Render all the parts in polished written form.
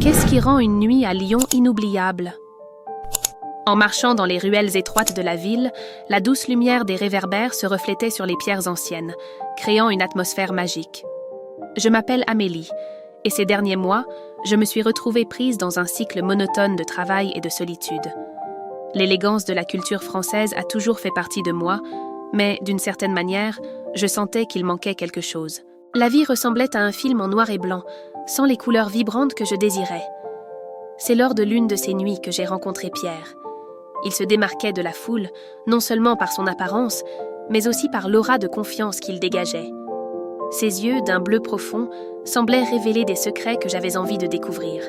Qu'est-ce qui rend une nuit à Lyon inoubliable? En marchant dans les ruelles étroites de la ville, la douce lumière des réverbères se reflétait sur les pierres anciennes, créant une atmosphère magique. Je m'appelle Amélie, et ces derniers mois, je me suis retrouvée prise dans un cycle monotone de travail et de solitude. L'élégance de la culture française a toujours fait partie de moi, mais d'une certaine manière, je sentais qu'il manquait quelque chose. La vie ressemblait à un film en noir et blanc, sans les couleurs vibrantes que je désirais. C'est lors de l'une de ces nuits que j'ai rencontré Pierre. Il se démarquait de la foule, non seulement par son apparence, mais aussi par l'aura de confiance qu'il dégageait. Ses yeux, d'un bleu profond, semblaient révéler des secrets que j'avais envie de découvrir.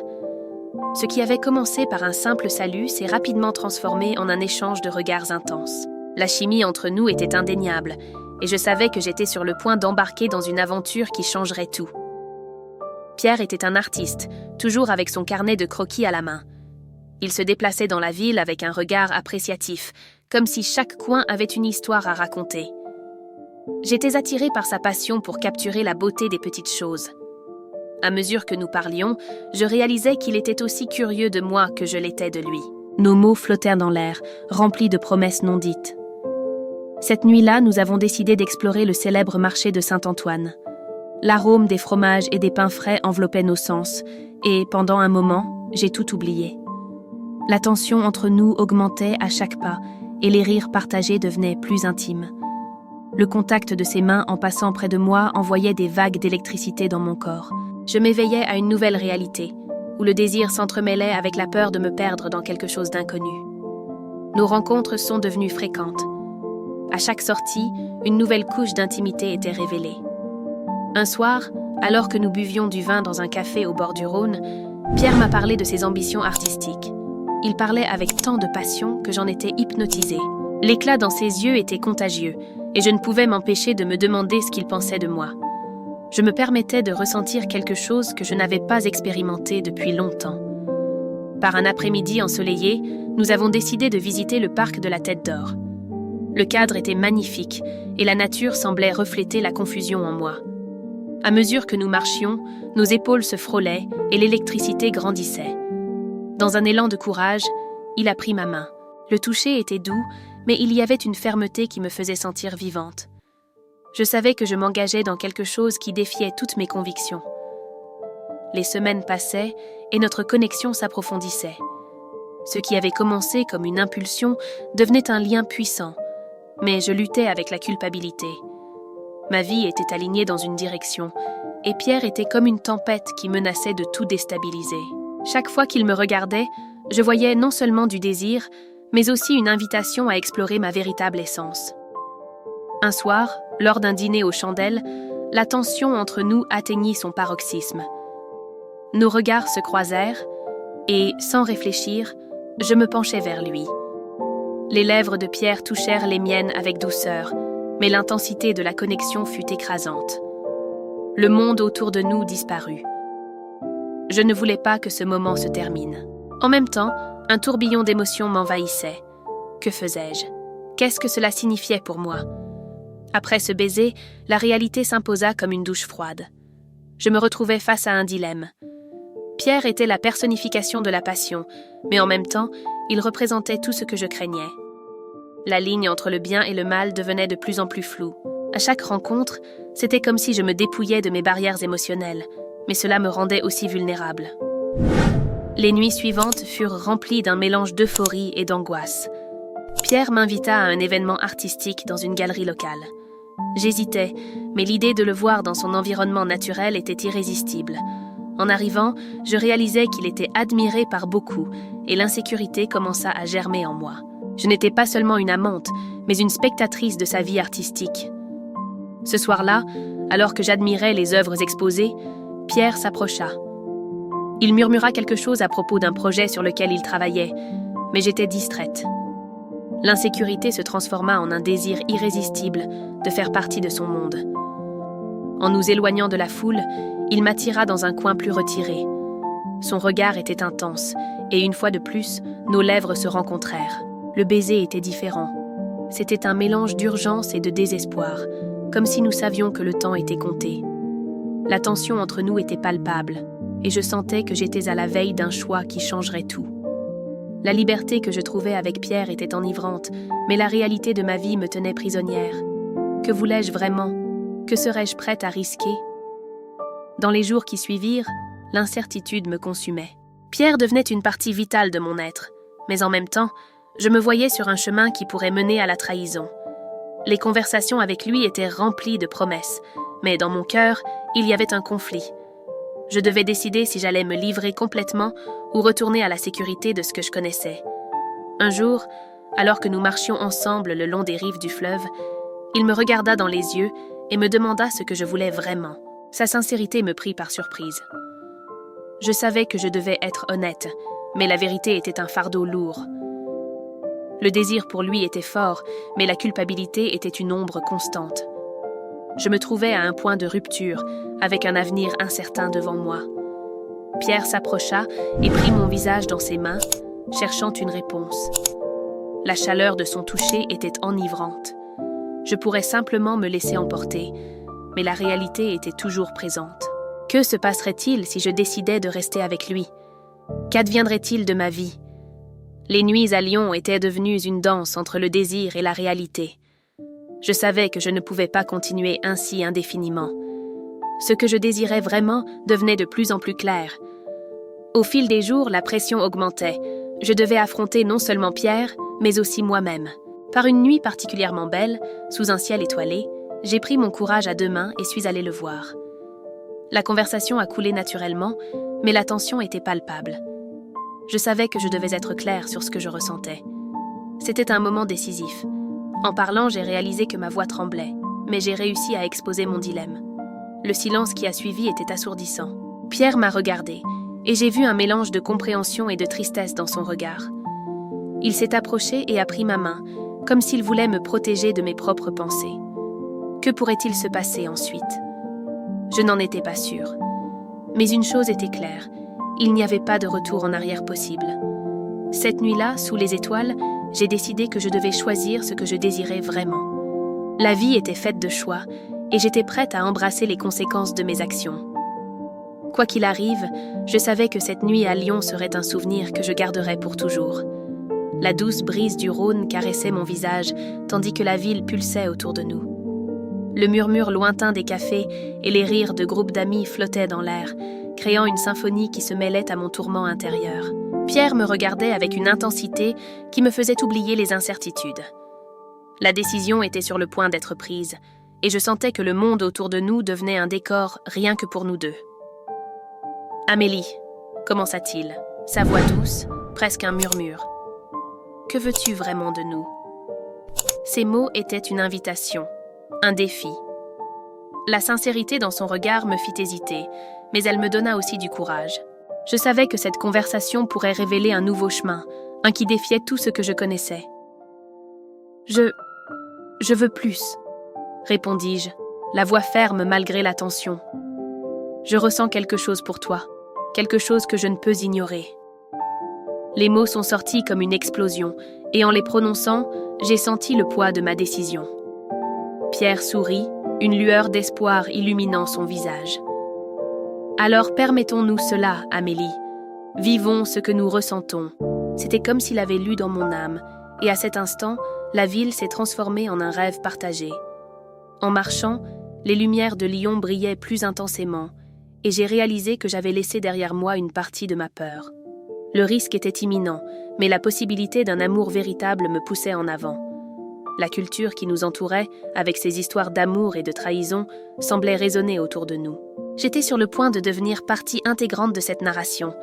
Ce qui avait commencé par un simple salut s'est rapidement transformé en un échange de regards intenses. La chimie entre nous était indéniable, et je savais que j'étais sur le point d'embarquer dans une aventure qui changerait tout. Pierre était un artiste, toujours avec son carnet de croquis à la main. Il se déplaçait dans la ville avec un regard appréciatif, comme si chaque coin avait une histoire à raconter. J'étais attirée par sa passion pour capturer la beauté des petites choses. À mesure que nous parlions, je réalisais qu'il était aussi curieux de moi que je l'étais de lui. Nos mots flottèrent dans l'air, remplis de promesses non dites. Cette nuit-là, nous avons décidé d'explorer le célèbre marché de Saint-Antoine. L'arôme des fromages et des pains frais enveloppait nos sens, et pendant un moment, j'ai tout oublié. La tension entre nous augmentait à chaque pas, et les rires partagés devenaient plus intimes. Le contact de ses mains en passant près de moi envoyait des vagues d'électricité dans mon corps. Je m'éveillais à une nouvelle réalité, où le désir s'entremêlait avec la peur de me perdre dans quelque chose d'inconnu. Nos rencontres sont devenues fréquentes. À chaque sortie, une nouvelle couche d'intimité était révélée. Un soir, alors que nous buvions du vin dans un café au bord du Rhône, Pierre m'a parlé de ses ambitions artistiques. Il parlait avec tant de passion que j'en étais hypnotisée. L'éclat dans ses yeux était contagieux, et je ne pouvais m'empêcher de me demander ce qu'il pensait de moi. Je me permettais de ressentir quelque chose que je n'avais pas expérimenté depuis longtemps. Par un après-midi ensoleillé, nous avons décidé de visiter le parc de la Tête d'Or. Le cadre était magnifique, et la nature semblait refléter la confusion en moi. À mesure que nous marchions, nos épaules se frôlaient et l'électricité grandissait. Dans un élan de courage, il a pris ma main. Le toucher était doux, mais il y avait une fermeté qui me faisait sentir vivante. Je savais que je m'engageais dans quelque chose qui défiait toutes mes convictions. Les semaines passaient et notre connexion s'approfondissait. Ce qui avait commencé comme une impulsion devenait un lien puissant, mais je luttais avec la culpabilité. Ma vie était alignée dans une direction, et Pierre était comme une tempête qui menaçait de tout déstabiliser. Chaque fois qu'il me regardait, je voyais non seulement du désir, mais aussi une invitation à explorer ma véritable essence. Un soir, lors d'un dîner aux chandelles, la tension entre nous atteignit son paroxysme. Nos regards se croisèrent, et, sans réfléchir, je me penchai vers lui. Les lèvres de Pierre touchèrent les miennes avec douceur, mais l'intensité de la connexion fut écrasante. Le monde autour de nous disparut. Je ne voulais pas que ce moment se termine. En même temps, un tourbillon d'émotions m'envahissait. Que faisais-je? Qu'est-ce que cela signifiait pour moi? Après ce baiser, la réalité s'imposa comme une douche froide. Je me retrouvais face à un dilemme. Pierre était la personnification de la passion, mais en même temps, il représentait tout ce que je craignais. La ligne entre le bien et le mal devenait de plus en plus floue. À chaque rencontre, c'était comme si je me dépouillais de mes barrières émotionnelles, mais cela me rendait aussi vulnérable. Les nuits suivantes furent remplies d'un mélange d'euphorie et d'angoisse. Pierre m'invita à un événement artistique dans une galerie locale. J'hésitais, mais l'idée de le voir dans son environnement naturel était irrésistible. En arrivant, je réalisais qu'il était admiré par beaucoup, et l'insécurité commença à germer en moi. Je n'étais pas seulement une amante, mais une spectatrice de sa vie artistique. Ce soir-là, alors que j'admirais les œuvres exposées, Pierre s'approcha. Il murmura quelque chose à propos d'un projet sur lequel il travaillait, mais j'étais distraite. L'insécurité se transforma en un désir irrésistible de faire partie de son monde. En nous éloignant de la foule, il m'attira dans un coin plus retiré. Son regard était intense, et une fois de plus, nos lèvres se rencontrèrent. Le baiser était différent. C'était un mélange d'urgence et de désespoir, comme si nous savions que le temps était compté. La tension entre nous était palpable, et je sentais que j'étais à la veille d'un choix qui changerait tout. La liberté que je trouvais avec Pierre était enivrante, mais la réalité de ma vie me tenait prisonnière. Que voulais-je vraiment? Que serais-je prête à risquer? Dans les jours qui suivirent, l'incertitude me consumait. Pierre devenait une partie vitale de mon être, mais en même temps, je me voyais sur un chemin qui pourrait mener à la trahison. Les conversations avec lui étaient remplies de promesses, mais dans mon cœur, il y avait un conflit. Je devais décider si j'allais me livrer complètement ou retourner à la sécurité de ce que je connaissais. Un jour, alors que nous marchions ensemble le long des rives du fleuve, il me regarda dans les yeux et me demanda ce que je voulais vraiment. Sa sincérité me prit par surprise. Je savais que je devais être honnête, mais la vérité était un fardeau lourd. Le désir pour lui était fort, mais la culpabilité était une ombre constante. Je me trouvais à un point de rupture, avec un avenir incertain devant moi. Pierre s'approcha et prit mon visage dans ses mains, cherchant une réponse. La chaleur de son toucher était enivrante. Je pourrais simplement me laisser emporter, mais la réalité était toujours présente. Que se passerait-il si je décidais de rester avec lui? Qu'adviendrait-il de ma vie? Les nuits à Lyon étaient devenues une danse entre le désir et la réalité. Je savais que je ne pouvais pas continuer ainsi indéfiniment. Ce que je désirais vraiment devenait de plus en plus clair. Au fil des jours, la pression augmentait. Je devais affronter non seulement Pierre, mais aussi moi-même. Par une nuit particulièrement belle, sous un ciel étoilé, j'ai pris mon courage à deux mains et suis allée le voir. La conversation a coulé naturellement, mais la tension était palpable. Je savais que je devais être claire sur ce que je ressentais. C'était un moment décisif. En parlant, j'ai réalisé que ma voix tremblait, mais j'ai réussi à exposer mon dilemme. Le silence qui a suivi était assourdissant. Pierre m'a regardée, et j'ai vu un mélange de compréhension et de tristesse dans son regard. Il s'est approché et a pris ma main, comme s'il voulait me protéger de mes propres pensées. Que pourrait-il se passer ensuite? Je n'en étais pas sûre. Mais une chose était claire, il n'y avait pas de retour en arrière possible. Cette nuit-là, sous les étoiles, j'ai décidé que je devais choisir ce que je désirais vraiment. La vie était faite de choix, et j'étais prête à embrasser les conséquences de mes actions. Quoi qu'il arrive, je savais que cette nuit à Lyon serait un souvenir que je garderais pour toujours. La douce brise du Rhône caressait mon visage, tandis que la ville pulsait autour de nous. Le murmure lointain des cafés et les rires de groupes d'amis flottaient dans l'air, créant une symphonie qui se mêlait à mon tourment intérieur. Pierre me regardait avec une intensité qui me faisait oublier les incertitudes. La décision était sur le point d'être prise, et je sentais que le monde autour de nous devenait un décor rien que pour nous deux. « Amélie » commença-t-il, sa voix douce, presque un murmure. « Que veux-tu vraiment de nous ?» Ces mots étaient une invitation, un défi. La sincérité dans son regard me fit hésiter, mais elle me donna aussi du courage. Je savais que cette conversation pourrait révéler un nouveau chemin, un qui défiait tout ce que je connaissais. « Je veux plus », répondis-je, la voix ferme malgré la tension. « Je ressens quelque chose pour toi, quelque chose que je ne peux ignorer. » Les mots sont sortis comme une explosion, et en les prononçant, j'ai senti le poids de ma décision. Pierre sourit, une lueur d'espoir illuminant son visage. « Alors permettons-nous cela, Amélie. Vivons ce que nous ressentons. » C'était comme s'il avait lu dans mon âme, et à cet instant, la ville s'est transformée en un rêve partagé. En marchant, les lumières de Lyon brillaient plus intensément, et j'ai réalisé que j'avais laissé derrière moi une partie de ma peur. Le risque était imminent, mais la possibilité d'un amour véritable me poussait en avant. La culture qui nous entourait, avec ses histoires d'amour et de trahison, semblait résonner autour de nous. J'étais sur le point de devenir partie intégrante de cette narration,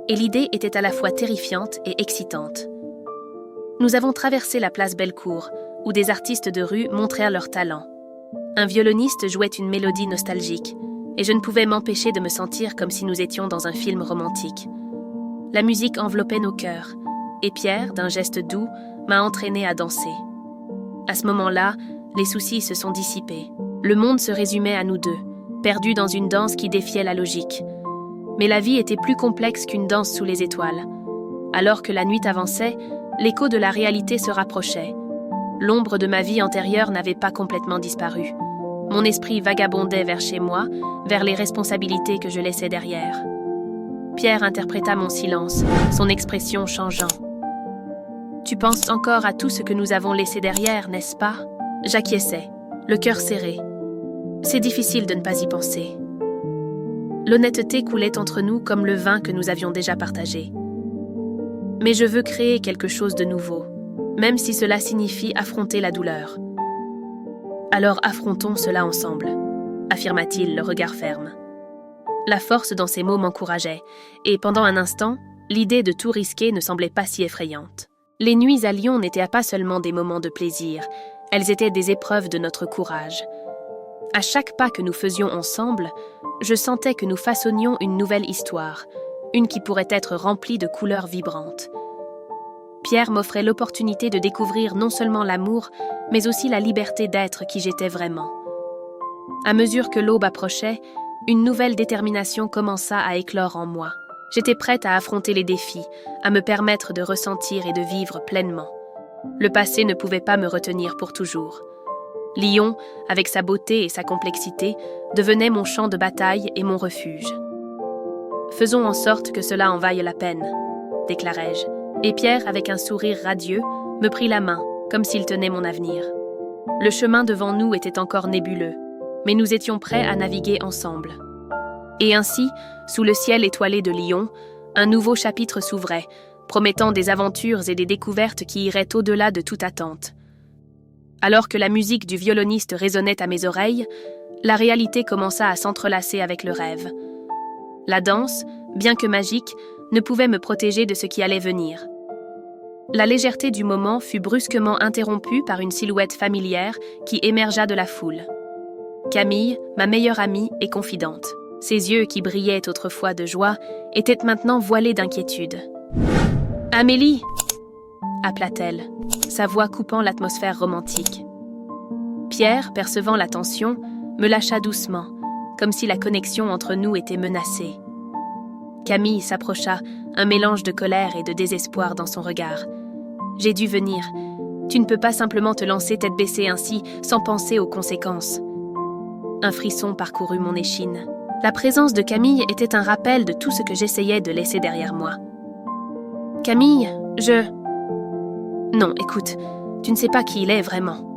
et l'idée était à la fois terrifiante et excitante. Nous avons traversé la place Bellecour, où des artistes de rue montrèrent leur talent. Un violoniste jouait une mélodie nostalgique, et je ne pouvais m'empêcher de me sentir comme si nous étions dans un film romantique. La musique enveloppait nos cœurs, et Pierre, d'un geste doux, m'a entraîné à danser. À ce moment-là, les soucis se sont dissipés. Le monde se résumait à nous deux, perdus dans une danse qui défiait la logique. Mais la vie était plus complexe qu'une danse sous les étoiles. Alors que la nuit avançait, l'écho de la réalité se rapprochait. L'ombre de ma vie antérieure n'avait pas complètement disparu. Mon esprit vagabondait vers chez moi, vers les responsabilités que je laissais derrière. Pierre interpréta mon silence, son expression changeant. Tu penses encore à tout ce que nous avons laissé derrière, n'est-ce pas? J'acquiesçais, le cœur serré. C'est difficile de ne pas y penser. L'honnêteté coulait entre nous comme le vin que nous avions déjà partagé. Mais je veux créer quelque chose de nouveau, même si cela signifie affronter la douleur. Alors affrontons cela ensemble, affirma-t-il, le regard ferme. La force dans ses mots m'encourageait, et pendant un instant, l'idée de tout risquer ne semblait pas si effrayante. Les nuits à Lyon n'étaient pas seulement des moments de plaisir, elles étaient des épreuves de notre courage. À chaque pas que nous faisions ensemble, je sentais que nous façonnions une nouvelle histoire, une qui pourrait être remplie de couleurs vibrantes. Pierre m'offrait l'opportunité de découvrir non seulement l'amour, mais aussi la liberté d'être qui j'étais vraiment. À mesure que l'aube approchait, une nouvelle détermination commença à éclore en moi. J'étais prête à affronter les défis, à me permettre de ressentir et de vivre pleinement. Le passé ne pouvait pas me retenir pour toujours. Lyon, avec sa beauté et sa complexité, devenait mon champ de bataille et mon refuge. Faisons en sorte que cela en vaille la peine, déclarai-je, et Pierre, avec un sourire radieux, me prit la main, comme s'il tenait mon avenir. Le chemin devant nous était encore nébuleux, mais nous étions prêts à naviguer ensemble. Et ainsi, sous le ciel étoilé de Lyon, un nouveau chapitre s'ouvrait, promettant des aventures et des découvertes qui iraient au-delà de toute attente. Alors que la musique du violoniste résonnait à mes oreilles, la réalité commença à s'entrelacer avec le rêve. La danse, bien que magique, ne pouvait me protéger de ce qui allait venir. La légèreté du moment fut brusquement interrompue par une silhouette familière qui émergea de la foule. Camille, ma meilleure amie et confidente. Ses yeux qui brillaient autrefois de joie étaient maintenant voilés d'inquiétude. « Amélie !» appela-t-elle, sa voix coupant l'atmosphère romantique. Pierre, percevant la tension, me lâcha doucement, comme si la connexion entre nous était menacée. Camille s'approcha, un mélange de colère et de désespoir dans son regard. « J'ai dû venir. Tu ne peux pas simplement te lancer tête baissée ainsi, sans penser aux conséquences. » Un frisson parcourut mon échine. La présence de Camille était un rappel de tout ce que j'essayais de laisser derrière moi. « Camille, Non, écoute, tu ne sais pas qui il est vraiment. »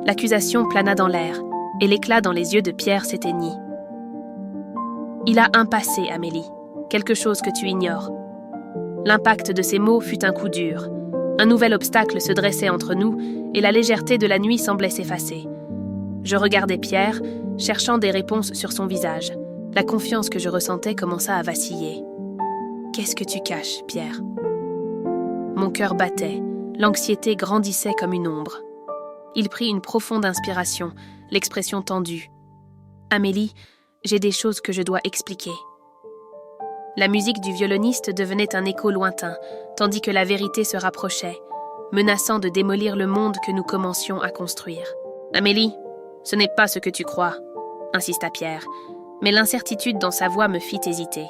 L'accusation plana dans l'air, et l'éclat dans les yeux de Pierre s'éteignit. « Il a un passé, Amélie, quelque chose que tu ignores. » L'impact de ces mots fut un coup dur. Un nouvel obstacle se dressait entre nous, et la légèreté de la nuit semblait s'effacer. Je regardais Pierre, cherchant des réponses sur son visage. La confiance que je ressentais commença à vaciller. « Qu'est-ce que tu caches, Pierre ?» Mon cœur battait, l'anxiété grandissait comme une ombre. Il prit une profonde inspiration, l'expression tendue. « Amélie, j'ai des choses que je dois expliquer. » La musique du violoniste devenait un écho lointain, tandis que la vérité se rapprochait, menaçant de démolir le monde que nous commencions à construire. « Amélie, ce n'est pas ce que tu crois, » insista Pierre, mais l'incertitude dans sa voix me fit hésiter.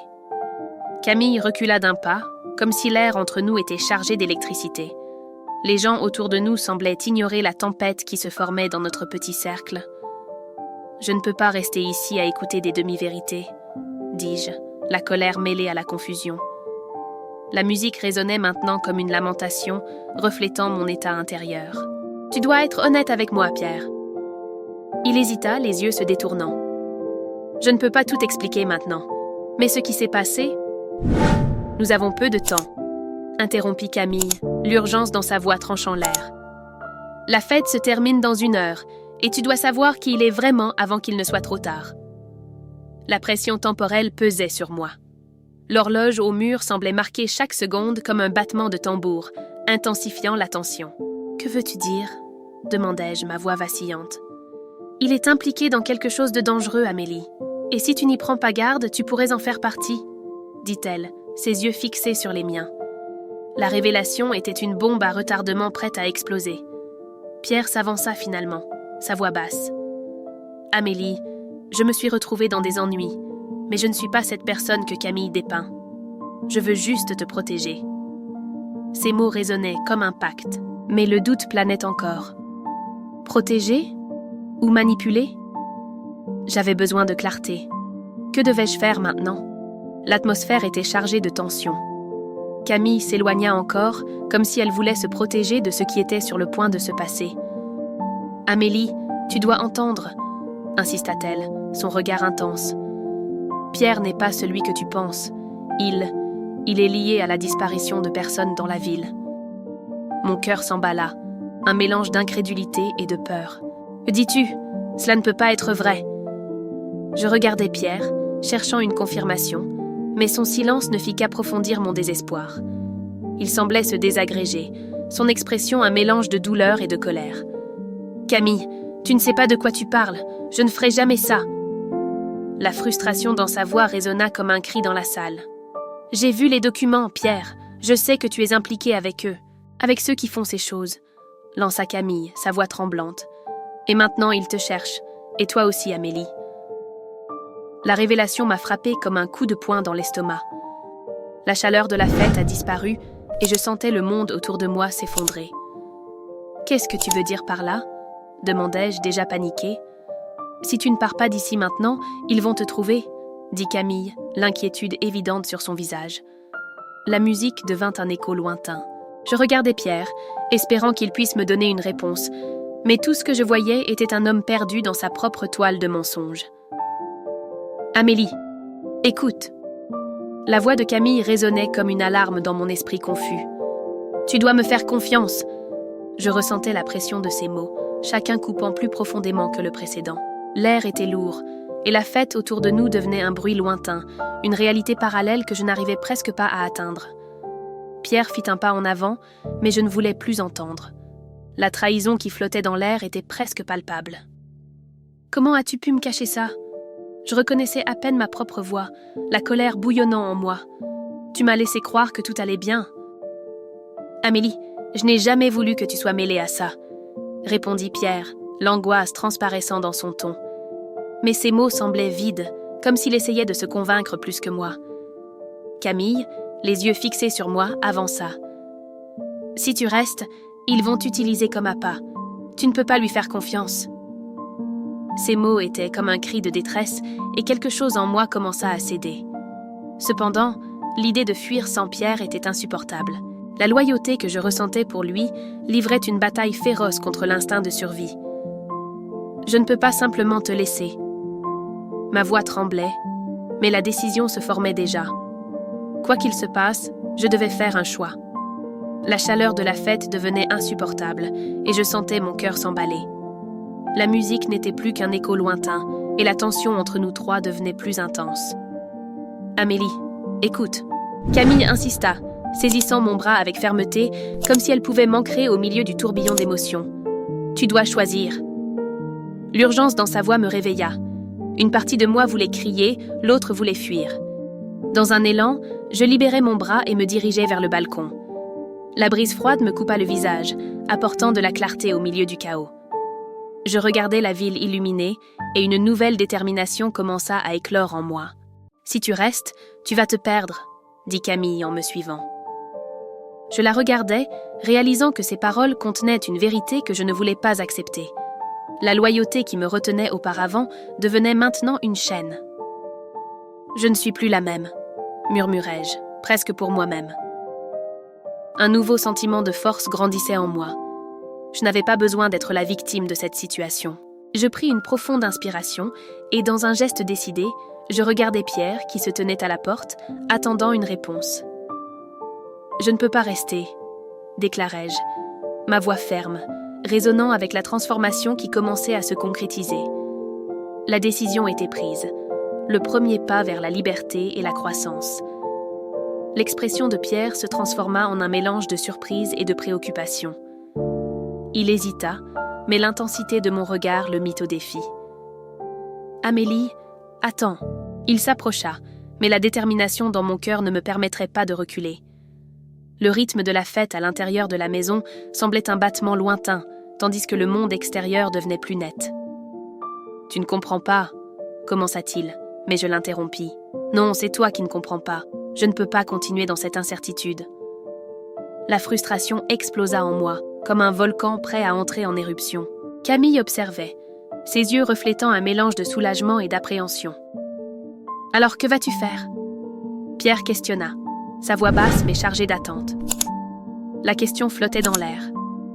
Camille recula d'un pas, comme si l'air entre nous était chargé d'électricité. Les gens autour de nous semblaient ignorer la tempête qui se formait dans notre petit cercle. « Je ne peux pas rester ici à écouter des demi-vérités, » dis-je, la colère mêlée à la confusion. La musique résonnait maintenant comme une lamentation, reflétant mon état intérieur. « Tu dois être honnête avec moi, Pierre. » Il hésita, les yeux se détournant. « Je ne peux pas tout expliquer maintenant, mais ce qui s'est passé... » « Nous avons peu de temps, » interrompit Camille, l'urgence dans sa voix tranchant l'air. « La fête se termine dans 1 heure, et tu dois savoir qui il est vraiment avant qu'il ne soit trop tard. » La pression temporelle pesait sur moi. L'horloge au mur semblait marquer chaque seconde comme un battement de tambour, intensifiant la tension. « Que veux-tu dire ?» demandai-je, ma voix vacillante. « Il est impliqué dans quelque chose de dangereux, Amélie. Et si tu n'y prends pas garde, tu pourrais en faire partie, » dit-elle, ses yeux fixés sur les miens. La révélation était une bombe à retardement prête à exploser. Pierre s'avança finalement, sa voix basse. « Amélie, je me suis retrouvée dans des ennuis, mais je ne suis pas cette personne que Camille dépeint. Je veux juste te protéger. » Ces mots résonnaient comme un pacte, mais le doute planait encore. Protéger ? Ou manipuler ? J'avais besoin de clarté. Que devais-je faire maintenant ? L'atmosphère était chargée de tension. Camille s'éloigna encore, comme si elle voulait se protéger de ce qui était sur le point de se passer. « Amélie, tu dois entendre », insista-t-elle, son regard intense. « Pierre n'est pas celui que tu penses. Il est lié à la disparition de personnes dans la ville. » Mon cœur s'emballa, un mélange d'incrédulité et de peur. « Que dis-tu ? Cela ne peut pas être vrai. » Je regardai Pierre, cherchant une confirmation, mais son silence ne fit qu'approfondir mon désespoir. Il semblait se désagréger, son expression un mélange de douleur et de colère. « Camille, tu ne sais pas de quoi tu parles, je ne ferai jamais ça. » La frustration dans sa voix résonna comme un cri dans la salle. « J'ai vu les documents, Pierre, je sais que tu es impliqué avec eux, avec ceux qui font ces choses. » lança Camille, sa voix tremblante. « Et maintenant ils te cherchent, et toi aussi, Amélie. » La révélation m'a frappée comme un coup de poing dans l'estomac. La chaleur de la fête a disparu et je sentais le monde autour de moi s'effondrer. « Qu'est-ce que tu veux dire par là ?» demandai-je, déjà paniquée. « Si tu ne pars pas d'ici maintenant, ils vont te trouver, » dit Camille, l'inquiétude évidente sur son visage. La musique devint un écho lointain. Je regardais Pierre, espérant qu'il puisse me donner une réponse, mais tout ce que je voyais était un homme perdu dans sa propre toile de mensonges. « Amélie, écoute !» La voix de Camille résonnait comme une alarme dans mon esprit confus. « Tu dois me faire confiance !» Je ressentais la pression de ces mots, chacun coupant plus profondément que le précédent. L'air était lourd, et la fête autour de nous devenait un bruit lointain, une réalité parallèle que je n'arrivais presque pas à atteindre. Pierre fit un pas en avant, mais je ne voulais plus entendre. La trahison qui flottait dans l'air était presque palpable. « Comment as-tu pu me cacher ça ?» Je reconnaissais à peine ma propre voix, la colère bouillonnant en moi. « Tu m'as laissé croire que tout allait bien. »« Amélie, je n'ai jamais voulu que tu sois mêlée à ça, » répondit Pierre, l'angoisse transparaissant dans son ton. Mais ces mots semblaient vides, comme s'il essayait de se convaincre plus que moi. Camille, les yeux fixés sur moi, avança. « Si tu restes, ils vont t'utiliser comme appât. Tu ne peux pas lui faire confiance. » Ces mots étaient comme un cri de détresse et quelque chose en moi commença à céder. Cependant, l'idée de fuir sans Pierre était insupportable. La loyauté que je ressentais pour lui livrait une bataille féroce contre l'instinct de survie. « Je ne peux pas simplement te laisser. » Ma voix tremblait, mais la décision se formait déjà. Quoi qu'il se passe, je devais faire un choix. La chaleur de la fête devenait insupportable et je sentais mon cœur s'emballer. La musique n'était plus qu'un écho lointain et la tension entre nous trois devenait plus intense. « Amélie, écoute. » Camille insista, saisissant mon bras avec fermeté, comme si elle pouvait m'ancrer au milieu du tourbillon d'émotions. « Tu dois choisir. » L'urgence dans sa voix me réveilla. Une partie de moi voulait crier, l'autre voulait fuir. Dans un élan, je libérai mon bras et me dirigeai vers le balcon. La brise froide me coupa le visage, apportant de la clarté au milieu du chaos. Je regardais la ville illuminée et une nouvelle détermination commença à éclore en moi. « Si tu restes, tu vas te perdre », dit Camille en me suivant. Je la regardais, réalisant que ses paroles contenaient une vérité que je ne voulais pas accepter. La loyauté qui me retenait auparavant devenait maintenant une chaîne. « Je ne suis plus la même », murmurai-je, presque pour moi-même. Un nouveau sentiment de force grandissait en moi. Je n'avais pas besoin d'être la victime de cette situation. Je pris une profonde inspiration et, dans un geste décidé, je regardai Pierre qui se tenait à la porte, attendant une réponse. « Je ne peux pas rester », déclarai-je, ma voix ferme, résonnant avec la transformation qui commençait à se concrétiser. La décision était prise, le premier pas vers la liberté et la croissance. L'expression de Pierre se transforma en un mélange de surprise et de préoccupation. Il hésita, mais l'intensité de mon regard le mit au défi. « Amélie, attends !» Il s'approcha, mais la détermination dans mon cœur ne me permettrait pas de reculer. Le rythme de la fête à l'intérieur de la maison semblait un battement lointain, tandis que le monde extérieur devenait plus net. « Tu ne comprends pas » commença-t-il, mais je l'interrompis. « Non, c'est toi qui ne comprends pas. Je ne peux pas continuer dans cette incertitude. » La frustration explosa en moi, comme un volcan prêt à entrer en éruption. Camille observait, ses yeux reflétant un mélange de soulagement et d'appréhension. « Alors que vas-tu faire » Pierre questionna, sa voix basse mais chargée d'attente. La question flottait dans l'air,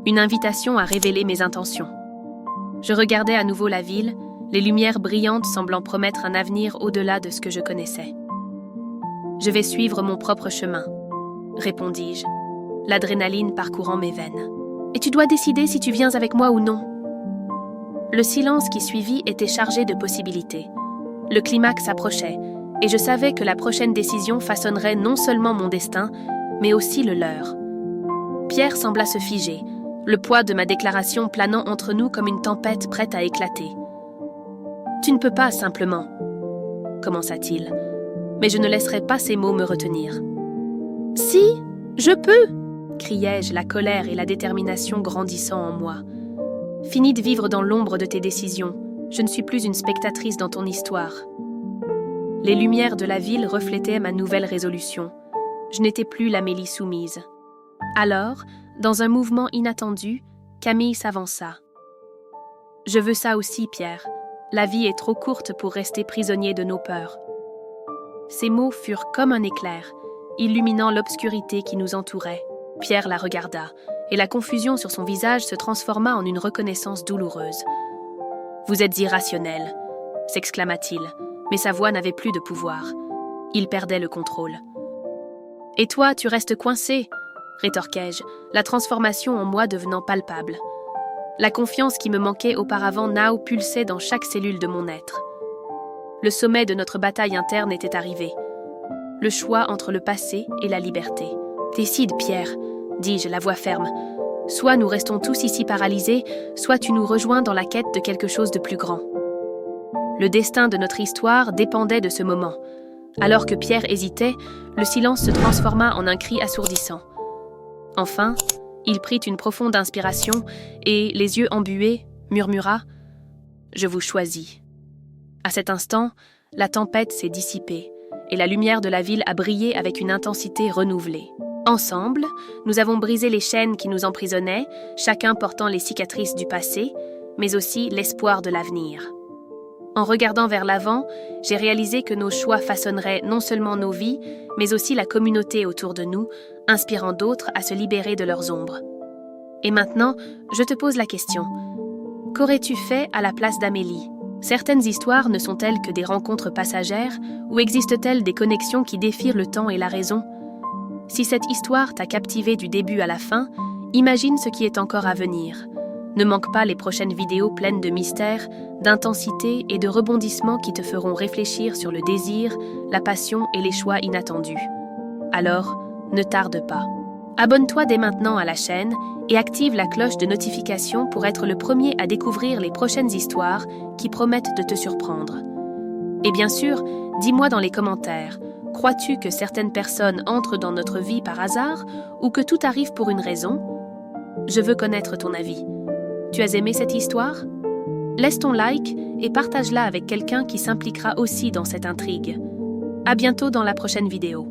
une invitation à révéler mes intentions. Je regardais à nouveau la ville, les lumières brillantes semblant promettre un avenir au-delà de ce que je connaissais. « Je vais suivre mon propre chemin », répondis-je, l'adrénaline parcourant mes veines. « Et tu dois décider si tu viens avec moi ou non. » Le silence qui suivit était chargé de possibilités. Le climax approchait, et je savais que la prochaine décision façonnerait non seulement mon destin, mais aussi le leur. Pierre sembla se figer, le poids de ma déclaration planant entre nous comme une tempête prête à éclater. « Tu ne peux pas simplement, » commença-t-il, mais je ne laisserai pas ces mots me retenir. « Si, je peux !» criai-je, la colère et la détermination grandissant en moi. « Finis de vivre dans l'ombre de tes décisions. Je ne suis plus une spectatrice dans ton histoire. » Les lumières de la ville reflétaient ma nouvelle résolution. Je n'étais plus l'Amélie soumise. Alors, dans un mouvement inattendu, Camille s'avança. « Je veux ça aussi, Pierre. La vie est trop courte pour rester prisonnier de nos peurs. » Ces mots furent comme un éclair, illuminant l'obscurité qui nous entourait. Pierre la regarda, et la confusion sur son visage se transforma en une reconnaissance douloureuse. « Vous êtes irrationnel !» s'exclama-t-il, mais sa voix n'avait plus de pouvoir. Il perdait le contrôle. « Et toi, tu restes coincé !» rétorquai-je, la transformation en moi devenant palpable. La confiance qui me manquait auparavant now pulsait dans chaque cellule de mon être. Le sommet de notre bataille interne était arrivé. Le choix entre le passé et la liberté. « Décide, Pierre !» dis-je, la voix ferme. « Soit nous restons tous ici paralysés, soit tu nous rejoins dans la quête de quelque chose de plus grand. » Le destin de notre histoire dépendait de ce moment. Alors que Pierre hésitait, le silence se transforma en un cri assourdissant. Enfin, il prit une profonde inspiration et, les yeux embués, murmura « Je vous choisis ». À cet instant, la tempête s'est dissipée et la lumière de la ville a brillé avec une intensité renouvelée. Ensemble, nous avons brisé les chaînes qui nous emprisonnaient, chacun portant les cicatrices du passé, mais aussi l'espoir de l'avenir. En regardant vers l'avant, j'ai réalisé que nos choix façonneraient non seulement nos vies, mais aussi la communauté autour de nous, inspirant d'autres à se libérer de leurs ombres. Et maintenant, je te pose la question. Qu'aurais-tu fait à la place d'Amélie ? Certaines histoires ne sont-elles que des rencontres passagères ou existent-elles des connexions qui défient le temps et la raison ? Si cette histoire t'a captivé du début à la fin, imagine ce qui est encore à venir. Ne manque pas les prochaines vidéos pleines de mystères, d'intensité et de rebondissements qui te feront réfléchir sur le désir, la passion et les choix inattendus. Alors, ne tarde pas. Abonne-toi dès maintenant à la chaîne et active la cloche de notification pour être le premier à découvrir les prochaines histoires qui promettent de te surprendre. Et bien sûr, dis-moi dans les commentaires, crois-tu que certaines personnes entrent dans notre vie par hasard ou que tout arrive pour une raison ? Je veux connaître ton avis. Tu as aimé cette histoire ? Laisse ton like et partage-la avec quelqu'un qui s'impliquera aussi dans cette intrigue. À bientôt dans la prochaine vidéo.